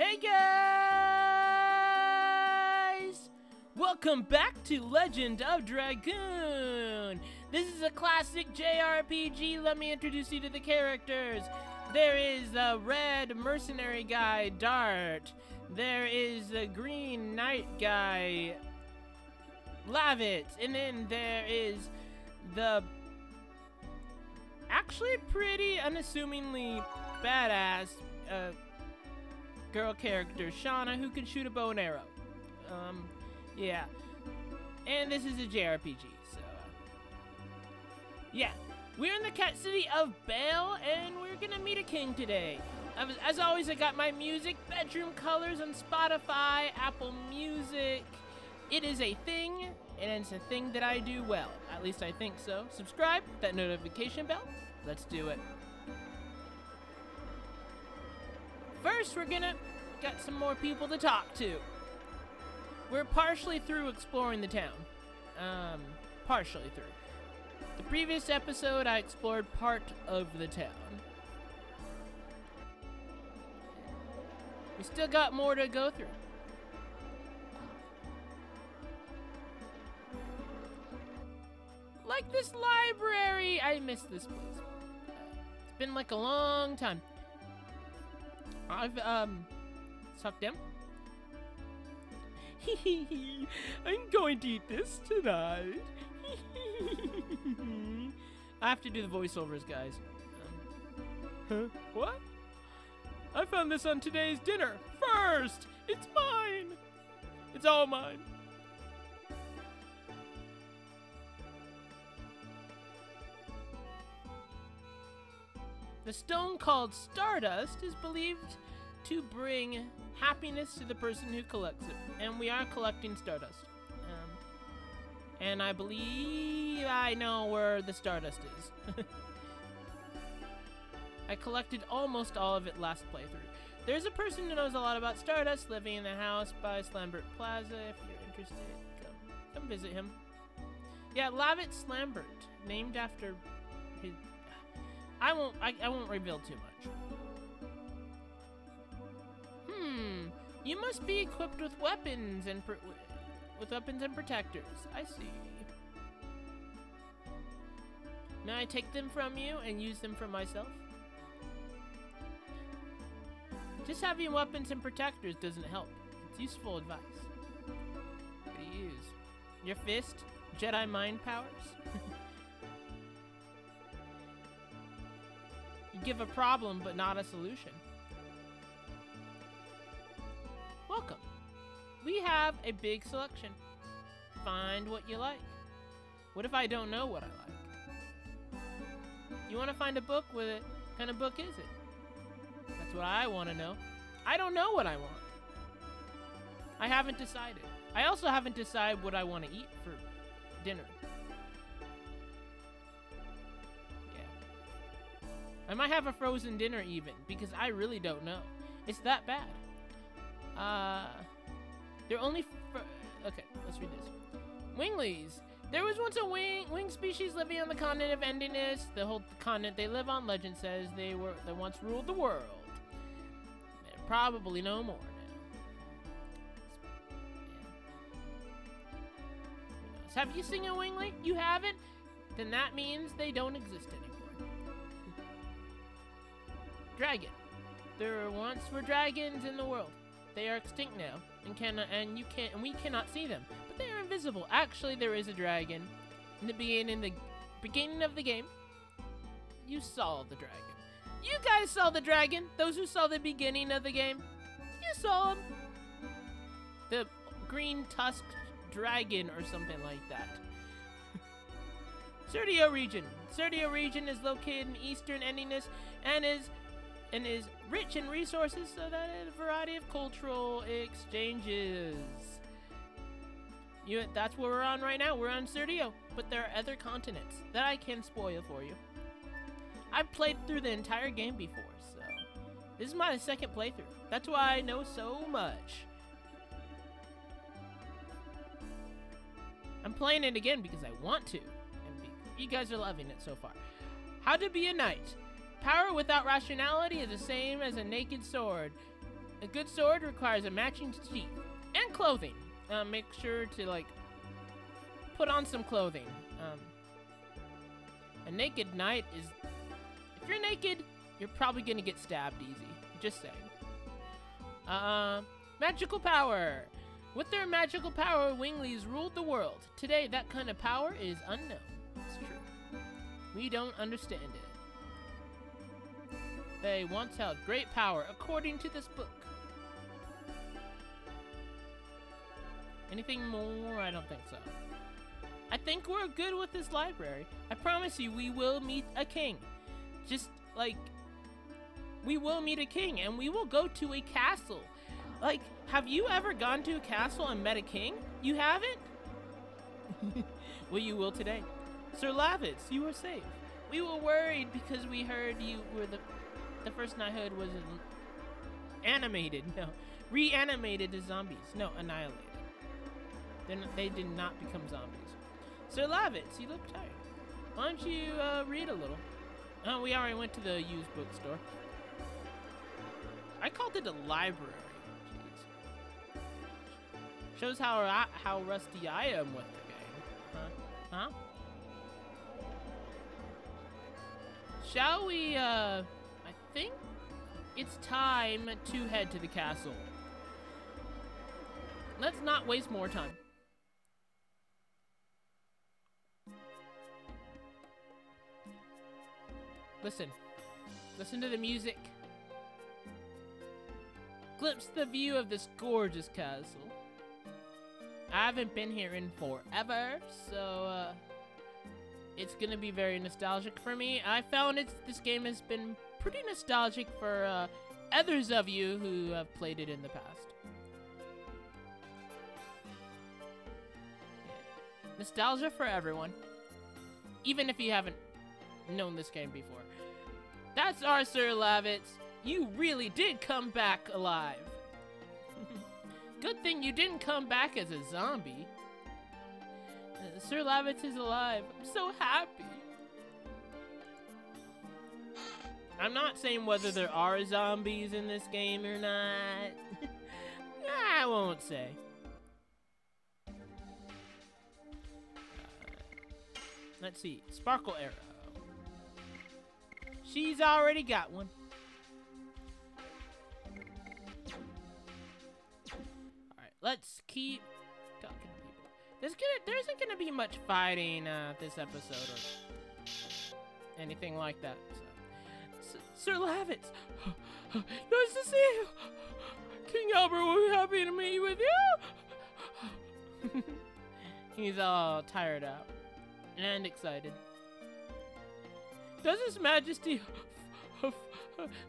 Hey guys! Welcome back to Legend of Dragoon! This is a classic JRPG. Let me introduce you to the characters. There is the red mercenary guy, Dart. There is the green knight guy, Lavit. And then there is the actually pretty unassumingly badass girl character, Shauna, who can shoot a bow and arrow. Yeah. And this is a JRPG, so, yeah. We're in the cat city of Bale, and we're gonna meet a king today. As always, I got my music, Bedroom Colors on Spotify, Apple Music. It is a thing, and it's a thing that I do well. At least I think so. Subscribe, that notification bell. Let's do it. First, we're gonna get some more people to talk to. We're partially through exploring the town. Partially through. The previous episode, I explored part of the town. We still got more to go through. Like this library! I miss this place. It's been like a long time. I've, sucked him. I'm going to eat this tonight. I have to do the voiceovers, guys. Huh? What? I found this on today's dinner. First! It's mine! It's all mine. The stone called Stardust is believed to bring happiness to the person who collects it. And we are collecting Stardust. And I believe I know where the Stardust is. I collected almost all of it last playthrough. There's a person who knows a lot about Stardust living in the house by Slambert Plaza. If you're interested, come visit him. Yeah, Lavit Slambert, named after his... I won't reveal too much. You must be equipped with weapons and protectors. I see. May I take them from you and use them for myself? Just having weapons and protectors doesn't help. It's useful advice. What do you use? Your fist? Jedi mind powers? You give a problem, but not a solution. Welcome. We have a big selection. Find what you like. What if I don't know what I like? You want to find a book with it? What kind of book is it? That's what I want to know. I don't know what I want. I haven't decided. I also haven't decided what I want to eat for dinner. I might have a frozen dinner even, because I really don't know. It's that bad. They're only okay, let's read this. Winglies. There was once a wing species living on the continent of Endiness. The whole continent they live on, legend says, they once ruled the world. They're probably no more now. Yeah. Have you seen a wingly? You haven't? Then that means they don't exist anymore. Dragon. There once were dragons in the world. They are extinct now, and we cannot see them. But they are invisible. Actually, there is a dragon. In the beginning of the game, you saw the dragon. You guys saw the dragon. Those who saw the beginning of the game, you saw him. The green tusked dragon or something like that. Serdio region. Serdio region is located in eastern Endiness and is rich in resources, so that is a variety of cultural exchanges. That's where we're on right now. We're on Serdio, but there are other continents that I can spoil for you. I've played through the entire game before, so this is my second playthrough. That's why I know so much. I'm playing it again because I want to, and you guys are loving it so far. How to be a knight. Power without rationality is the same as a naked sword. A good sword requires a matching sheath and clothing. Make sure to, like, put on some clothing. A naked knight is... If you're naked, you're probably gonna get stabbed easy. Just saying. Magical power. With their magical power, Winglies ruled the world. Today, that kind of power is unknown. It's true. We don't understand it. They once held great power, according to this book. Anything more? I don't think so. I think we're good with this library. I promise you, we will meet a king. Just, like, we will meet a king, and we will go to a castle. Like, have you ever gone to a castle and met a king? You haven't? Well, you will today. Sir Lavitz, you are safe. We were worried because we heard you were the first knighthood was animated. No, reanimated as zombies. No, annihilated. They did not become zombies. Sir Lavitz, you look tired. Why don't you read a little? Oh, we already went to the used bookstore. I called it a library. Jeez. Shows how rusty I am with the game. Huh? Shall we, I think it's time to head to the castle. Let's not waste more time. Listen. Listen to the music. Glimpse the view of this gorgeous castle. I haven't been here in forever, so it's gonna be very nostalgic for me. I found this game has been pretty nostalgic for others of you who have played it in the past. Yeah. Nostalgia for everyone, even if you haven't known this game before. That's our Sir Lavitz. You really did come back alive. Good thing you didn't come back as a zombie. Sir Lavitz is alive. I'm so happy. I'm not saying whether there are zombies in this game or not. I won't say. Let's see. Sparkle arrow. She's already got one. Alright, let's keep talking to people. There isn't gonna be much fighting this episode or anything like that. So. Sir Lavitz! Nice to see you! King Albert will be happy to meet with you! He's all tired out and excited. Does His Majesty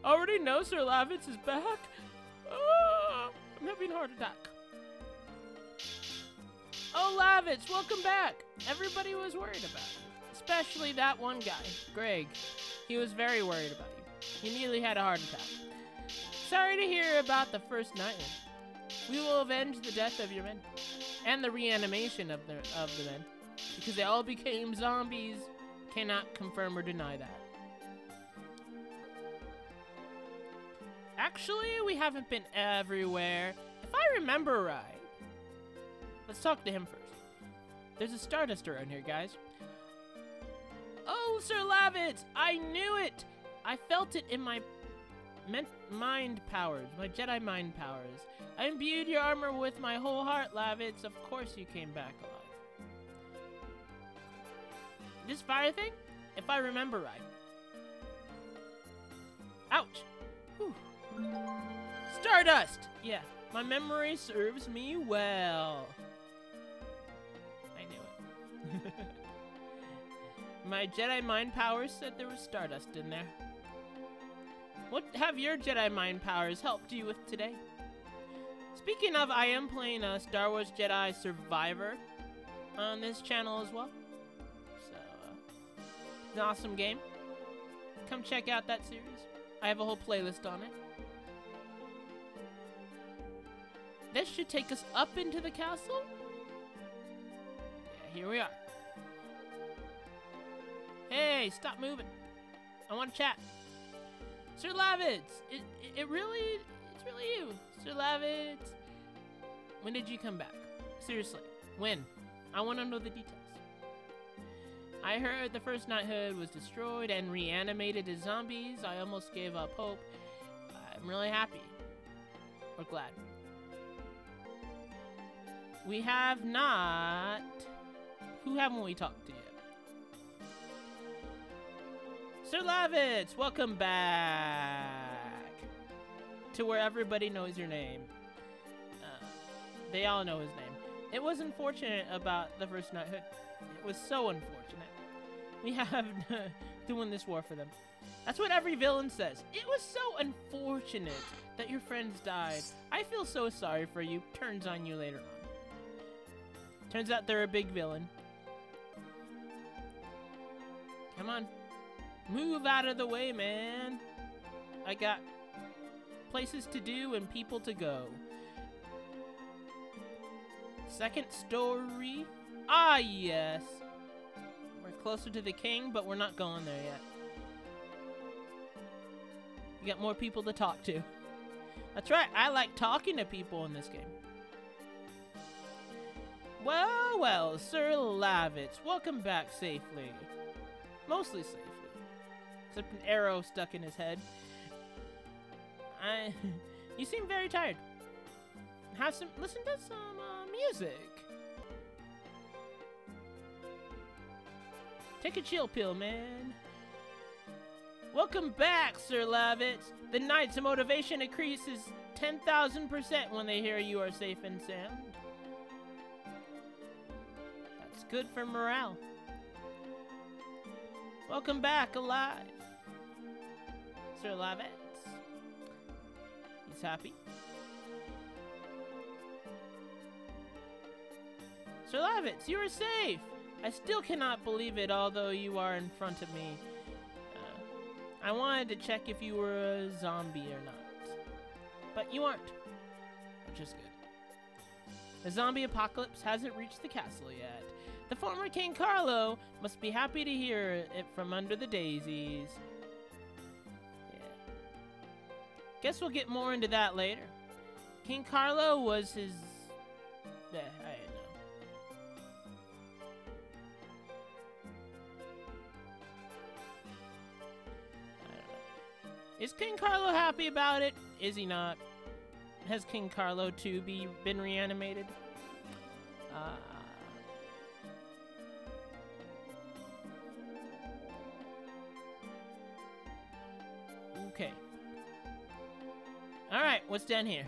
already know Sir Lavitz is back? I'm having a heart attack. Oh, Lavitz, welcome back. Everybody was worried about you, especially that one guy, Greg. He was very worried about you. He nearly had a heart attack. Sorry to hear about the first knighthood. We will avenge the death of your men and the reanimation of the men because they all became zombies. Cannot confirm or deny that. Actually, we haven't been everywhere. If I remember right. Let's talk to him first. There's a Stardust around here, guys. Oh, Sir Lavitz! I knew it! I felt it in my mind powers, my Jedi mind powers. I imbued your armor with my whole heart, Lavitz. Of course you came back alive. This fire thing? If I remember right. Ouch! Whew. Stardust! Yeah, my memory serves me well. I knew it. My Jedi mind powers said there was Stardust in there. What have your Jedi mind powers helped you with today? Speaking of, I am playing Star Wars Jedi Survivor on this channel as well. It's an awesome game. Come check out that series. I have a whole playlist on it. This should take us up into the castle. Yeah, here we are. Hey, stop moving. I want to chat. Sir Lavitz, it really It's really you, Sir Lavitz. When did you come back? Seriously, when? I want to know the details. I heard the first knighthood was destroyed and reanimated as zombies. I almost gave up hope. I'm really happy. Or glad. We have not... Who haven't we talked to yet? Sir Lavitz, welcome back to where everybody knows your name. They all know his name. It was unfortunate about the first knighthood. It was so unfortunate. We have doing this war for them. That's what every villain says. It was so unfortunate that your friends died. I feel so sorry for you. Turns on you later on. Turns out they're a big villain. Come on. Move out of the way, man. I got places to do and people to go. Second story. Ah, yes. We're closer to the king, but we're not going there yet. You got more people to talk to. That's right, I like talking to people in this game. Well, well, Sir Lavitz, welcome back safely. Mostly safely. Except an arrow stuck in his head. You seem very tired. Listen to some music. Take a chill pill, man. Welcome back, Sir Lavitz. The knight's motivation increases 10,000% when they hear you are safe and sound. That's good for morale. Welcome back alive, Sir Lavitz. He's happy. Sir Lavitz, you are safe. I still cannot believe it, although you are in front of me. I wanted to check if you were a zombie or not. But you aren't, which is good. The zombie apocalypse hasn't reached the castle yet. The former King Carlo must be happy to hear it from under the daisies. Yeah. Guess we'll get more into that later. King Carlo was his... I don't know. Is King Carlo happy about it? Is he not? Has King Carlo too been reanimated? Okay. Alright, what's down here?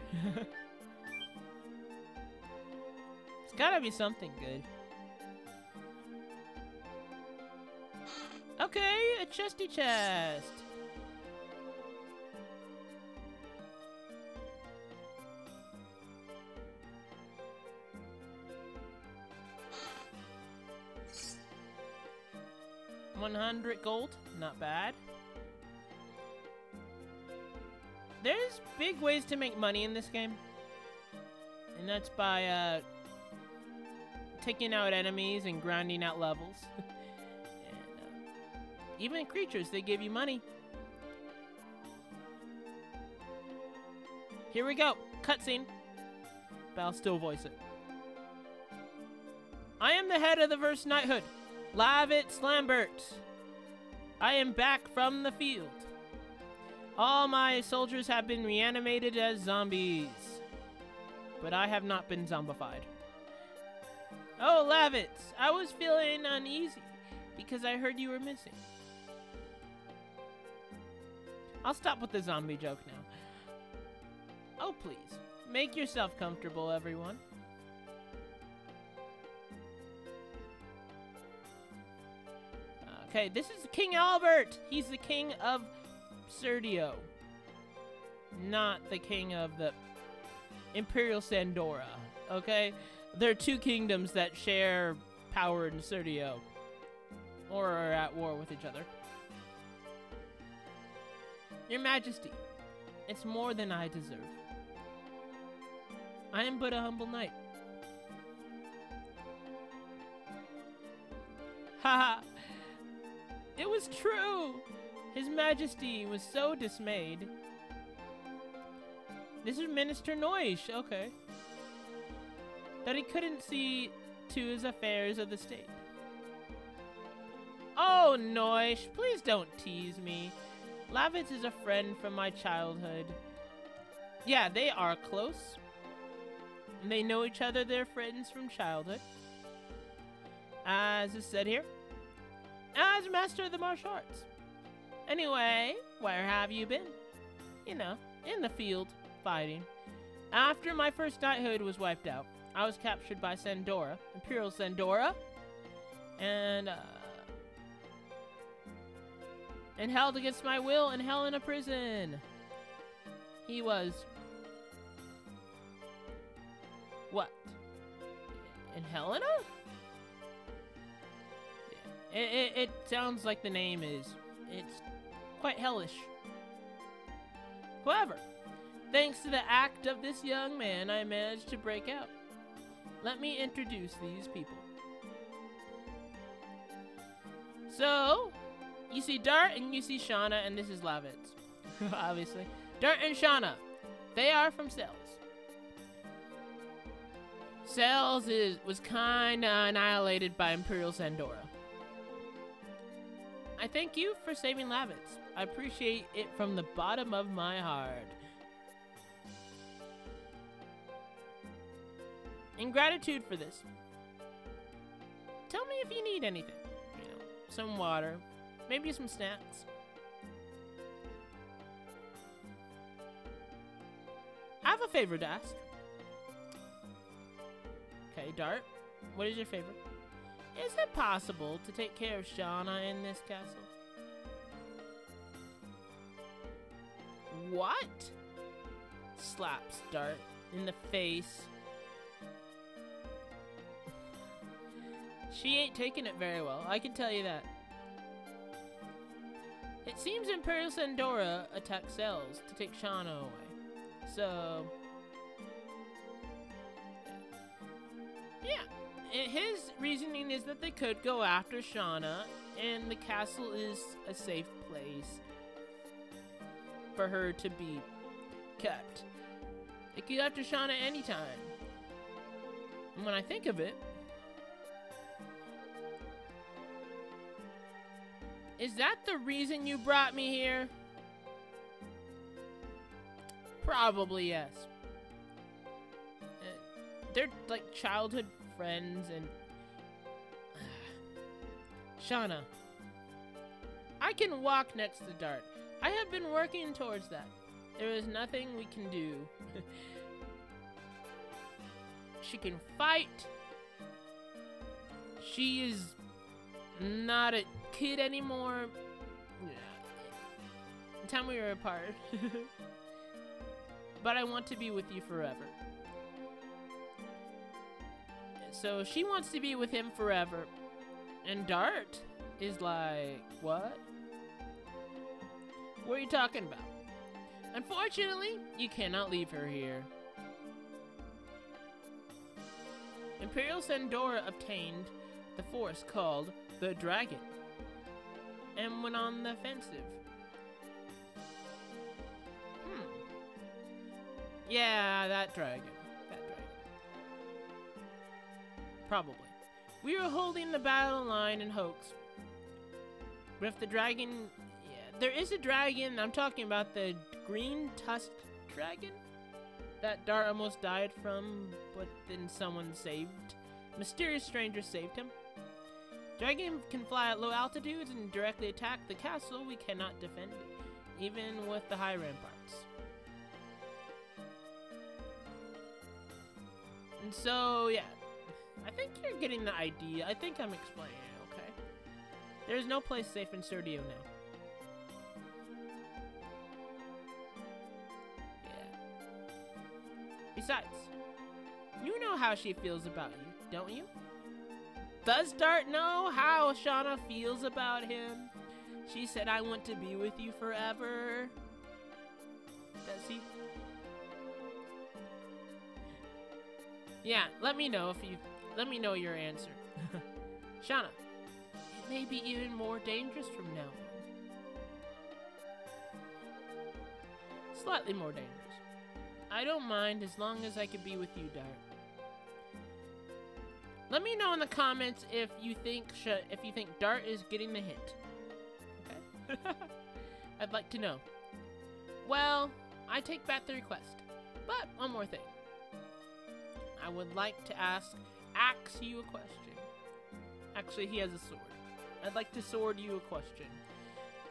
It's gotta be something good. Okay, a chesty chest. $100 gold, not bad. There's big ways to make money in this game. And that's by taking out enemies and grinding out levels. And even creatures, they give you money. Here we go, cutscene. But I'll still voice it. I am the head of the first knighthood, Lavitz Lambert. I am back from the field. All my soldiers have been reanimated as zombies, but I have not been zombified. Oh, Lavitz, I was feeling uneasy because I heard you were missing. I'll stop with the zombie joke now. Oh, please, make yourself comfortable, everyone. Okay, this is King Albert. He's the king of Serdio, not the king of the Imperial Sandora, okay? There are two kingdoms that share power in Serdio, or are at war with each other. Your Majesty, it's more than I deserve. I am but a humble knight. Haha, it was true! His Majesty was so dismayed. This is Minister Noish, okay. That he couldn't see to his affairs of the state. Oh, Noish, please don't tease me. Lavitz is a friend from my childhood. Yeah, they are close. And they know each other, they're friends from childhood. As is said here, as master of the martial arts. Anyway, where have you been? You know, in the field, fighting. After my first knighthood was wiped out, I was captured by Sandora, Imperial Sandora, and held against my will in Helena prison. He was... What? In Helena? It sounds like the name is. It's quite hellish. However, thanks to the act of this young man, I managed to break out. Let me introduce these people. So, you see Dart and you see Shauna, and this is Lavitz. Obviously. Dart and Shauna, they are from Cells. Cells was kinda annihilated by Imperial Sandora. I thank you for saving Lavitz. I appreciate it from the bottom of my heart. In gratitude for this, tell me if you need anything. You know, some water, maybe some snacks. I have a favor to ask. Okay, Dart, what is your favor? Is it possible to take care of Shauna in this castle? What? Slaps Dart in the face. She ain't taking it very well, I can tell you that. It seems Imperial Sandora attacked Cells to take Shauna away. So... yeah. His reasoning is that they could go after Shauna, and the castle is a safe place for her to be kept. They could go after Shauna anytime. And when I think of it, is that the reason you brought me here? Probably yes. They're like childhood friends and... Shauna. I can walk next to Dart. I have been working towards that. There is nothing we can do. She can fight. She is not a kid anymore. The time we were apart. But I want to be with you forever. So she wants to be with him forever. And Dart is like, what? What are you talking about? Unfortunately, you cannot leave her here. Imperial Sandora obtained the force called the Dragon and went on the offensive. Yeah, that dragon. Probably. We were holding the battle line in Hoax. But if the dragon... yeah, there is a dragon. I'm talking about the green tusked dragon that Dart almost died from, but then someone saved. Mysterious stranger saved him. Dragon can fly at low altitudes and directly attack the castle. We cannot defend it, even with the high ramparts. And so, yeah. I think you're getting the idea. I think I'm explaining it, okay? There's no place safe in Serdio now. Yeah. Besides, you know how she feels about you, don't you? Does Dart know how Shauna feels about him? She said, I want to be with you forever. Does he? Yeah, let me know your answer. Shauna, it may be even more dangerous from now on. Slightly more dangerous. I don't mind as long as I could be with you, Dart. Let me know in the comments if you think Dart is getting the hint. Okay? I'd like to know. Well, I take back the request. But one more thing. I would like to ask you a question. Actually, he has a sword. I'd like to sword you a question.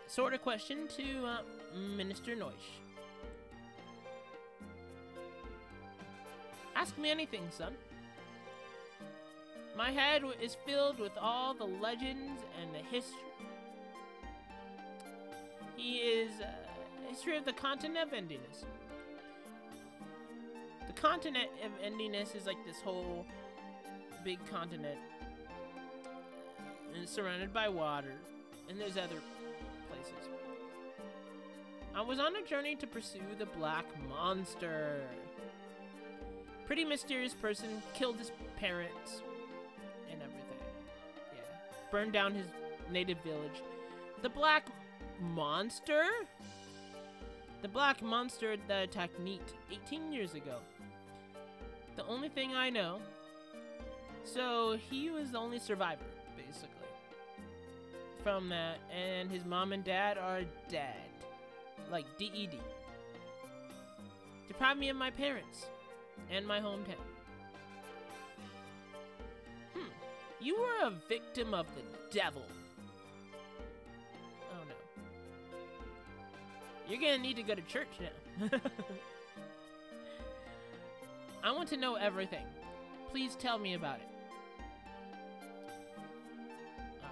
Sword a question to Minister Noish. Ask me anything, son. My head is filled with all the legends and the history. He is history of the continent of Endiness. The continent of Endiness is like this whole big continent, and it's surrounded by water, and there's other places. I was on a journey to pursue the Black Monster. Pretty mysterious person killed his parents and everything. Yeah. Burned down his native village. The Black Monster? The Black Monster that attacked Neat 18 years ago. The only thing I know. So he was the only survivor, basically. From that, and his mom and dad are dead. Like DED. Deprived me of my parents. And my hometown. You were a victim of the devil. Oh no. You're gonna need to go to church now. I want to know everything. Please tell me about it.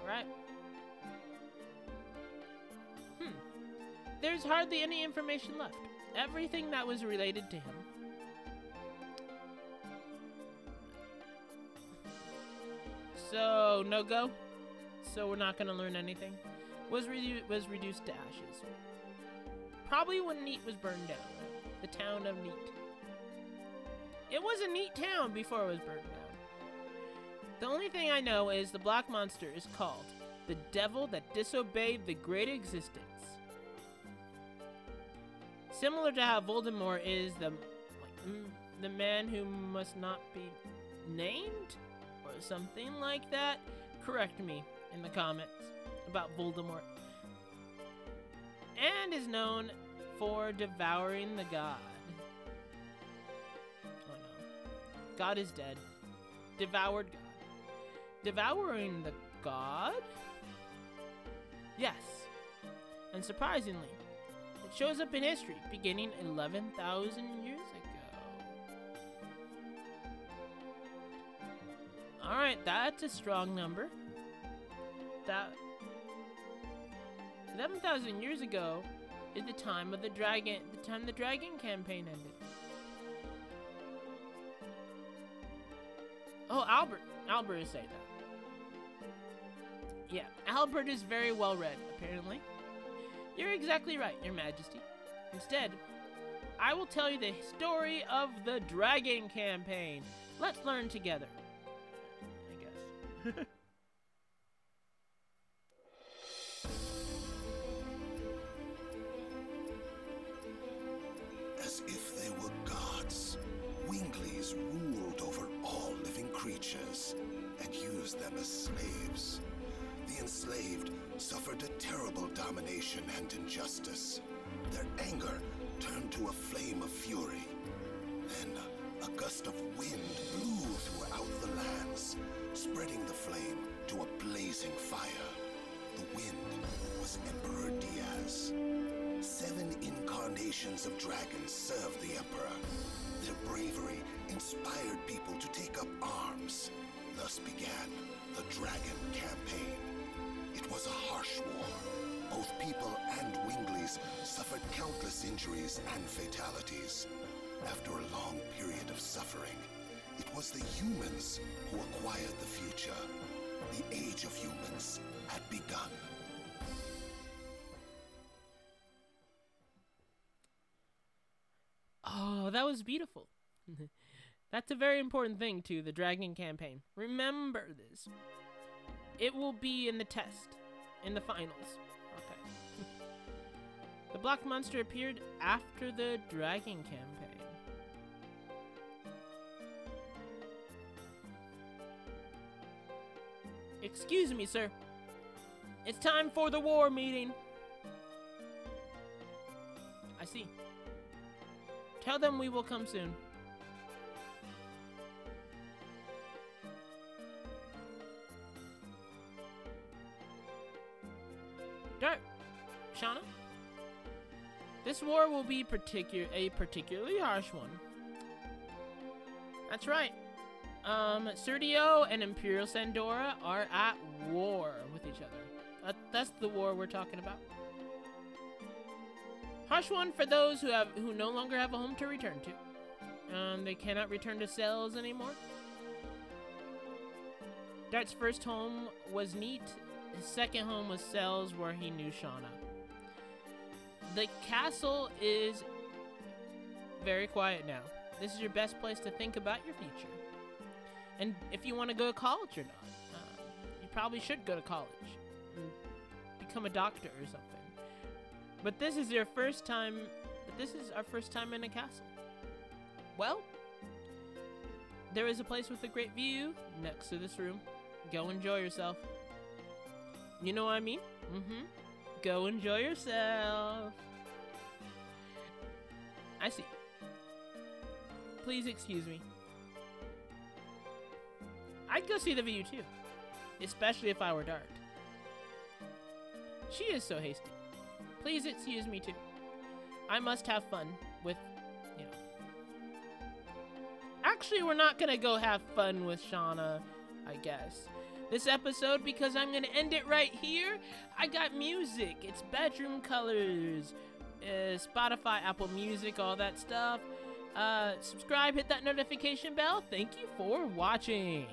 Alright. There's hardly any information left. Everything that was related to him. So, no go? So we're not gonna learn anything? Was reduced to ashes. Probably when Neat was burned down. Right? The town of Neat. It was a neat town before it was burned down. The only thing I know is the Black Monster is called the devil that disobeyed the great existence. Similar to how Voldemort is the man who must not be named? Or something like that. Correct me in the comments about Voldemort. And is known for devouring the god. Oh no. God is dead. Devoured God. Devouring the god? Yes. And surprisingly, it shows up in history beginning 11,000 years ago. Alright, that's a strong number. That 11,000 years ago is the time of the dragon campaign ended. Oh, Albert is saying that. Yeah, Albert is very well read, apparently. You're exactly right, Your Majesty. Instead, I will tell you the story of the Dragon campaign. Let's learn together. As if they were gods, Winglies ruled over all living creatures and used them as slaves. The enslaved suffered a terrible domination and injustice. Their anger turned to a flame of fury. Then a gust of wind blew throughout the lands, spreading the flame to a blazing fire. The wind was Emperor Diaz. 7 incarnations of dragons served the Emperor. Their bravery inspired people to take up arms. Thus began the Dragon campaign. It was a harsh war. Both people and Winglies suffered countless injuries and fatalities. After a long period of suffering, it was the humans who acquired the future. The age of humans had begun. Oh, that was beautiful. That's a very important thing to the Dragon campaign. Remember this. It will be in the test, in the finals. Okay. The Black Monster appeared after the Dragon campaign. Excuse me, sir. It's time for the war meeting. I see. Tell them we will come soon. Dart, Shauna, this war will be a particularly harsh one. That's right. Sergio and Imperial Sandora are at war with each other. That's the war we're talking about. Harsh one for those who no longer have a home to return to. They cannot return to cells anymore. Dart's first home was Neat. His second home was cells where he knew Shauna. The castle is very quiet now. This is your best place to think about your future. And if you want to go to college or not, you probably should go to college and become a doctor or something. But this is our first time in a castle. Well, there is a place with a great view next to this room. Go enjoy yourself. You know what I mean? Go enjoy yourself. I see. Please excuse me. I'd go see the view too. Especially if I were Dart. She is so hasty. Please excuse me too. I must have fun with, Actually, we're not gonna go have fun with Shauna, I guess. This episode, because I'm gonna end it right here. I got music. It's Bedroom Colors, Spotify, Apple Music, all that stuff. Subscribe, hit that notification bell. Thank you for watching.